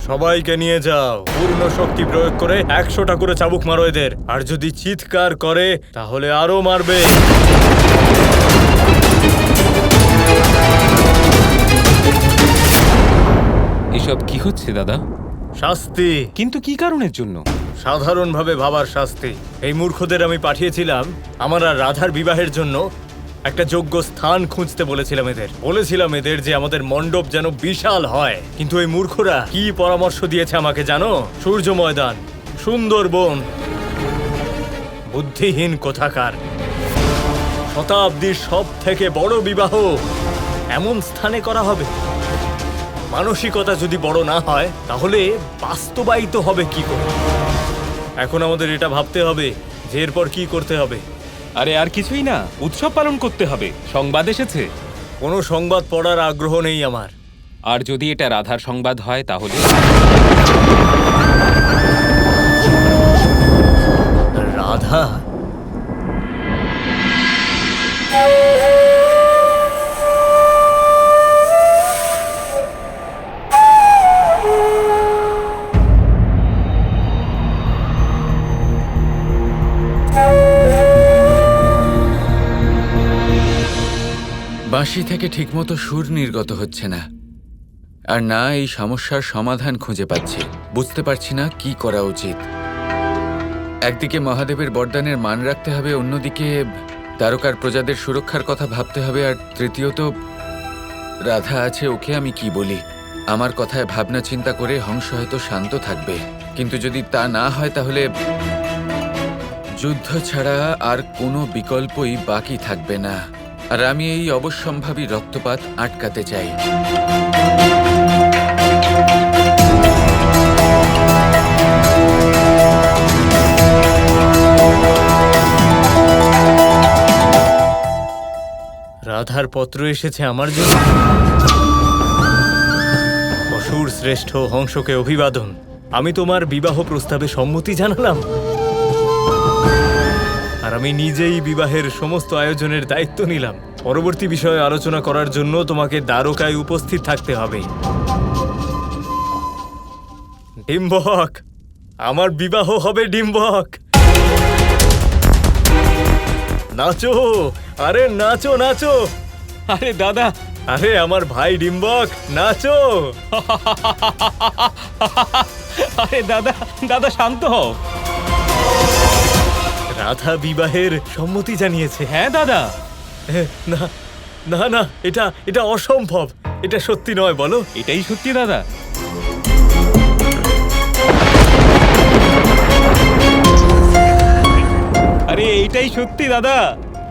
সবাইকে নিয়ে যাও, পূর্ণ শক্তি প্রয়োগ করে 100টা করে চাবুক মারো এদের। আর যদি চিৎকার করে তাহলে আরো মারবে। এসব কি হচ্ছে দাদা? শাস্তি। কিন্তু কি কারণের জন্য? সাধারণভাবে ভাবার শাস্তি। এই মূর্খদের আমি পাঠিয়েছিলাম আমার আর রাধার বিবাহের জন্য একটা যোগ্য স্থান খুঁজতে বলেছিলাম এদের যে আমাদের মণ্ডপ যেন বিশাল হয়। কিন্তু এই মূর্খরা কি পরামর্শ দিয়েছে আমাকে জানো? সূর্য ময়দান, সুন্দরবন। বুদ্ধিহীন কোথাকার। শতাব্দীর সব থেকে বড় বিবাহ এমন স্থানে করা হবে। মানসিকতা যদি বড় না হয় তাহলে বাস্তবায়িত হবে কি করে? এখন আমাদের এটা ভাবতে হবে যে এরপর কি করতে হবে। আরে আর কিছুই না, উৎসব পালন করতে হবে। সংবাদ এসেছে। কোনো সংবাদ পড়ার আগ্রহ নেই আমার। আর যদি এটা রাধার সংবাদ হয় তাহলে? রাধা? বাঁশি থেকে ঠিকমতো সুর নির্গত হচ্ছে না, আর না এই সমস্যার সমাধান খুঁজে পাচ্ছি। বুঝতে পারছি না কি করা উচিত। একদিকে মহাদেবের বরদানের মান রাখতে হবে, অন্যদিকে দ্বারকার প্রজাদের সুরক্ষার কথা ভাবতে হবে, আর তৃতীয়ত রাধা আছে, ওকে আমি কি বলি? আমার কথায় ভাবনা চিন্তা করে হংস হয়তো শান্ত থাকবে, কিন্তু যদি তা না হয় তাহলে যুদ্ধ ছাড়া আর কোনো বিকল্পই বাকি থাকবে না। আর আমি এই অবশ্যম্ভাবী রক্তপাত আটকাতে চাই। রাধার পত্র এসেছে আমার জন্য। অসুর শ্রেষ্ঠ হংসকে অভিবাদন। আমি তোমার বিবাহ প্রস্তাবে সম্মতি জানালাম, আর আমি নিজেই বিবাহের সমস্ত আয়োজনের দায়িত্ব নিলাম। পরবর্তী বিষয়ে আলোচনা করার জন্য তোমাকে দ্বারকায় উপস্থিত থাকতে হবে। ডিম্বক, আমার বিবাহ হবে ডিম্বক। নাচো, আরে নাচো নাচো। আরে দাদা, আরে আমার ভাই ডিম্বক, নাচো। আরে দাদা, দাদা শান্ত হও। রাধা বিবাহের সম্মতি জানিয়েছে। হ্যাঁ দাদা। না না না, এটা এটা অসম্ভব। এটা সত্যি নয়, বলো। এটাই সত্যি দাদা। আরে এইটাই সত্যি দাদা।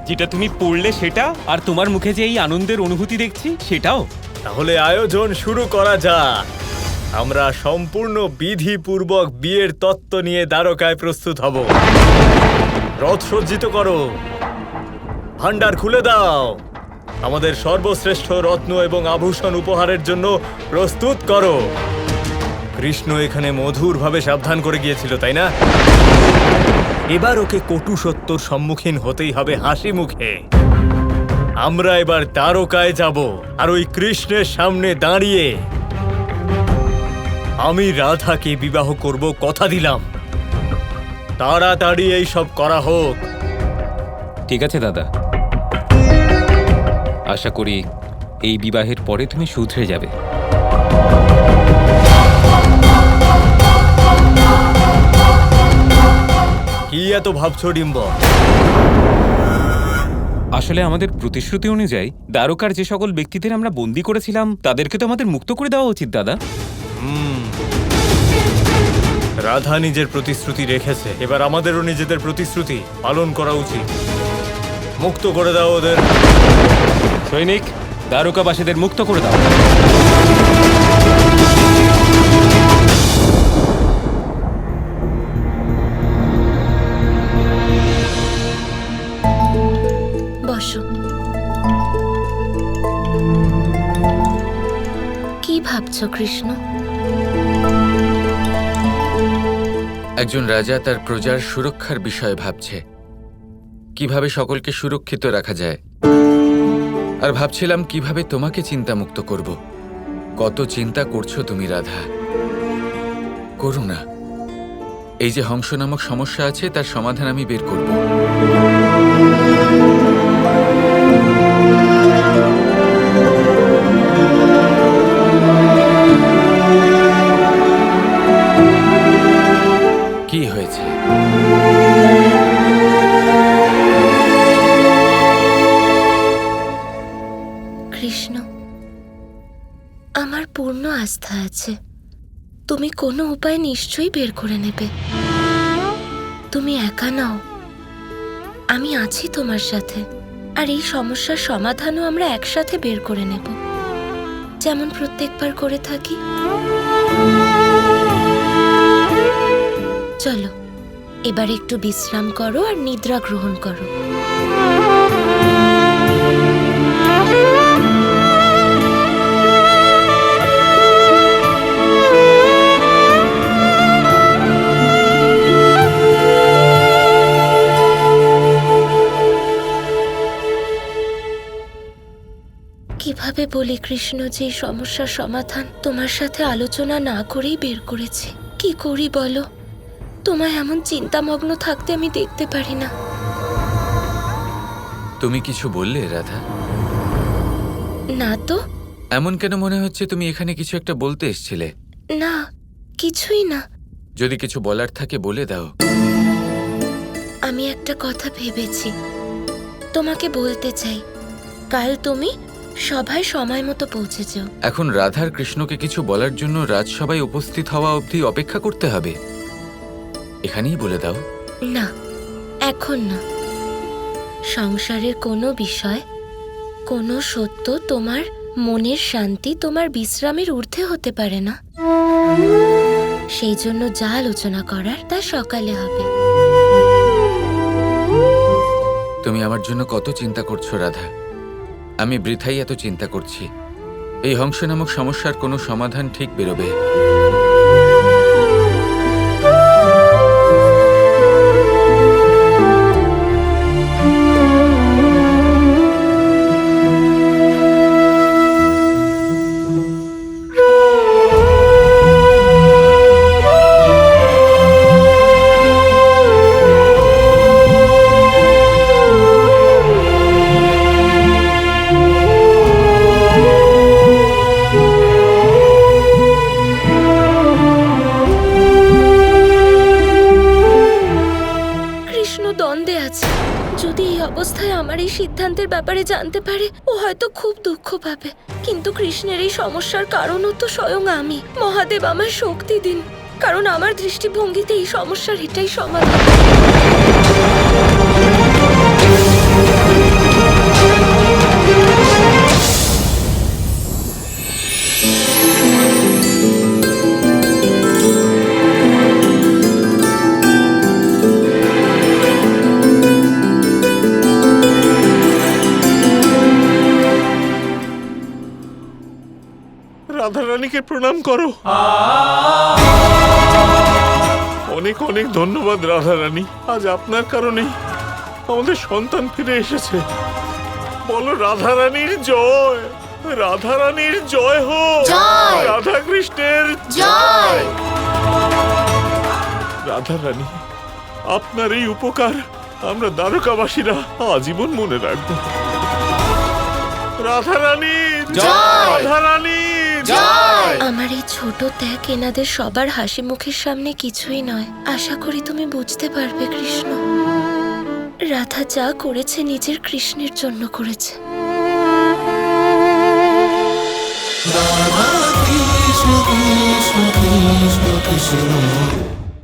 যেটা তুমি পড়লে সেটা, আর তোমার মুখে যে এই আনন্দের অনুভূতি দেখছি সেটাও। তাহলে আয়োজন শুরু করা যাক। আমরা সম্পূর্ণ বিধিপূর্বক বিয়ের তত্ত্ব নিয়ে দ্বারকায় প্রস্তুত হব। রথ সজ্জিত করো, ভান্ডার খুলে দাও, আমাদের সর্বশ্রেষ্ঠ রত্ন এবং আভূষণ উপহারের জন্য প্রস্তুত করো। কৃষ্ণ এখানে মধুরভাবে সাবধান করে গিয়েছিল, তাই না? এবার ওকে কটু সত্যর সম্মুখীন হতেই হবে হাসি মুখে। আমরা এবার দ্বারকায় যাব, আর ওই কৃষ্ণের সামনে দাঁড়িয়ে আমি রাধাকে বিবাহ করব, কথা দিলাম। তাড়াতাড়ি এই সব করা হোক। ঠিক আছে দাদা, আশা করি এই বিবাহের পরে তুমি শুধরে যাবে। কি এত ভাবছো ডিম্বক? আসলে আমাদের প্রতিশ্রুতি অনুযায়ী দ্বারকার যে সকল ব্যক্তিদের আমরা বন্দী করেছিলাম তাদেরকে তো আমাদের মুক্ত করে দেওয়া উচিত দাদা। রাধা নিজের প্রতিশ্রুতি রেখেছে, এবার আমাদেরও নিজেদের প্রতিশ্রুতি পালন করা উচিত। মুক্ত করে দাও ওদের। সৈনিক, দ্বারকাবাসীদের মুক্ত করে দাও। বসো। কি ভাবছো কৃষ্ণ? একজন রাজা তার প্রজার সুরক্ষার বিষয়ে ভাবছে, কিভাবে সকলকে সুরক্ষিত রাখা যায়। আর ভাবছিলাম কিভাবে তোমাকে চিন্তামুক্ত করব। কত চিন্তা করছো তুমি রাধা। করো না। এই যে হংস নামক সমস্যা আছে তার সমাধান আমি বের করব। কি হয়েছে? কৃষ্ণ, আমার পূর্ণ আস্থা আছে তুমি কোনো উপায় নিশ্চয়ই বের করে নেবে। তুমি একা নাও, আমি আছি তোমার সাথে। আর এই সমস্যার সমাধানও আমরা একসাথে বের করে নেব, যেমন প্রত্যেকবার করে থাকি। চলো এবার একটু বিশ্রাম করো আর নিদ্রা গ্রহণ করো। কিভাবে বলি কৃষ্ণ যে এই সমস্যার সমাধান তোমার সাথে আলোচনা না করেই বের করেছি? কি করি বলো? তোমায় এমন চিন্তামগ্ন থাকতে আমি দেখতে পারি না। তুমি কিছু বললে রাধা? না তো। এমন কেন মনে হচ্ছে তুমি এখানে কিছু একটা বলতে এসেছিলে? না, কিছুই না। যদি কিছু বলার থাকে বলে দাও। আমি একটা কথা ভেবেছি, তোমাকে বলতে চাই। কাল তুমি সভায় সময় মতো পৌঁছে যাও। এখন রাধার কৃষ্ণকে কিছু বলার জন্য রাজসভায় উপস্থিত হওয়া অবধি অপেক্ষা করতে হবে? এখানেই বলে দাও। না, এখন না। সংসারের কোনো বিষয়, কোনো সত্য তোমার মনের শান্তি, তোমার বিশ্রামের ঊর্ধ্বে হতে পারে না। সেই জন্য যা আলোচনা করার তা সকালে হবে। তুমি আমার জন্য কত চিন্তা করছো রাধা। আমি বৃথাই এত চিন্তা করছি। এই হংস নামক সমস্যার কোনো সমাধান ঠিক বেরোবে। দ্বন্দ্বে আছে। যদি এই অবস্থায় আমার এই সিদ্ধান্তের ব্যাপারে জানতে পারে, ও হয়তো খুব দুঃখ পাবে। কিন্তু কৃষ্ণের এই সমস্যার কারণও তো স্বয়ং আমি। মহাদেব আমায় শক্তি দিন, কারণ আমার দৃষ্টিভঙ্গিতে এই সমস্যার এটাই সমাধান। রাধারানীকে প্রণাম করো। অনেক অনেক ধন্যবাদ রাধারানী। আজ আপনার কারণেই আমাদের সন্তান ফিরে এসেছে। বলো রাধারানীর জয়, রাধারানীর জয় হোক, রাধা কৃষ্ণের জয়। রাধারানী, আপনার এই উপকার আমরা দ্বারকাবাসীরা আজীবন মনে রাখবো। রাধারানী জয়, রাধারানী। আমার এই ছোট ত্যাগ এনাদের সবার হাসি মুখের সামনে কিছুই নয়। আশা করি তুমি বুঝতে পারবে কৃষ্ণ। রাধা যা করেছে নিজের কৃষ্ণের জন্য করেছে। Kৃষ্ণ কৃষ্ণ কৃষ্ণ কৃষ্ণ